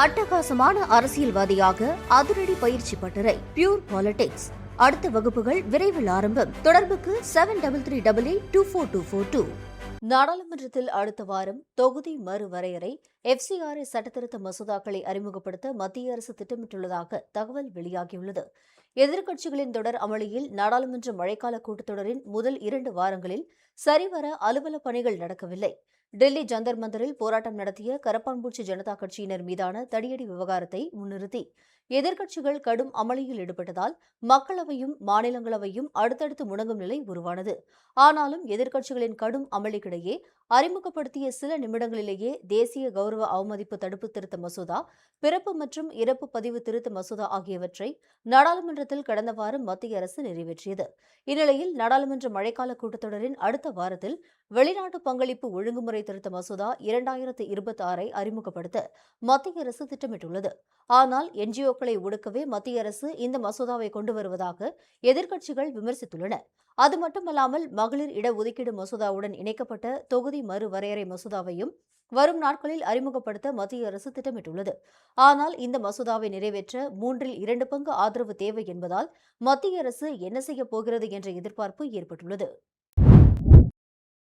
அட்டகாசமான அரசியல்வாதியாக அதிரடி பயிற்சி பட்டறை பியூர் பாலிடிக்ஸ். அடுத்த வகுப்புகள் விரைவில் ஆரம்பம். தொடர்புக்கு 7388242422. நாடாளுமன்றத்தில் அடுத்த வாரம் தொகுதி மறுவரையறை FCRA சட்டத்திருத்த மசோதாக்களை அறிமுகப்படுத்த மத்திய அரசு திட்டமிட்டுள்ளதாக தகவல் வெளியாகியுள்ளது. எதிர்க்கட்சிகளின் தொடர் அமளியில் நாடாளுமன்ற மழைக்கால கூட்டத்தொடரின் முதல் 2 வாரங்களில் சரிவர அலுவல பணிகள் நடக்கவில்லை. டெல்லி ஜந்தர் மந்தரில் போராட்டம் நடத்திய கரப்பான்பூச்சி ஜனதா கட்சியினர் மீதான தடியடி விவகாரத்தை முன்னிறுத்தி எதிர்க்கட்சிகள் கடும் அமளியில் ஈடுபட்டதால் மக்களவையும் மாநிலங்களவையும் அடுத்தடுத்து முடங்கும் நிலை உருவானது. ஆனாலும் எதிர்க்கட்சிகளின் கடும் அமளிக்கிடையே அறிமுகப்படுத்திய சில நிமிடங்களிலேயே தேசிய கௌரவ அவமதிப்பு தடுப்பு திருத்த மசோதா, பிறப்பு மற்றும் இறப்பு பதிவு திருத்த மசோதா ஆகியவற்றை நாடாளுமன்றத்தில் கடந்த வாரம் மத்திய அரசு நிறைவேற்றியது. இந்நிலையில் நாடாளுமன்ற மழைக்கால கூட்டத்தொடரின் அடுத்த வாரத்தில் வெளிநாட்டு பங்களிப்பு ஒழுங்குமுறை திருத்த மசோதா 2026 அறிமுகப்படுத்த மத்திய அரசு திட்டமிட்டுள்ளது. ஆனால் என்ஜிஓக்களை ஒடுக்கவே மத்திய அரசு இந்த மசோதாவை கொண்டு வருவதாக எதிர்க்கட்சிகள் விமர்சித்துள்ளன. அது மட்டுமல்லாமல் மகளிர் இடஒதுக்கீடு மசோதாவுடன் இணைக்கப்பட்ட தொகுதி மறுவரையறை மசோதாவையும் வரும் நாட்களில் அறிமுகப்படுத்த மத்திய அரசு திட்டமிட்டுள்ளது. ஆனால் இந்த மசோதாவை நிறைவேற்ற 2/3 பங்கு ஆதரவு தேவை என்பதால் மத்திய அரசு என்ன செய்யப் போகிறது என்ற எதிர்பார்ப்பு ஏற்பட்டுள்ளது.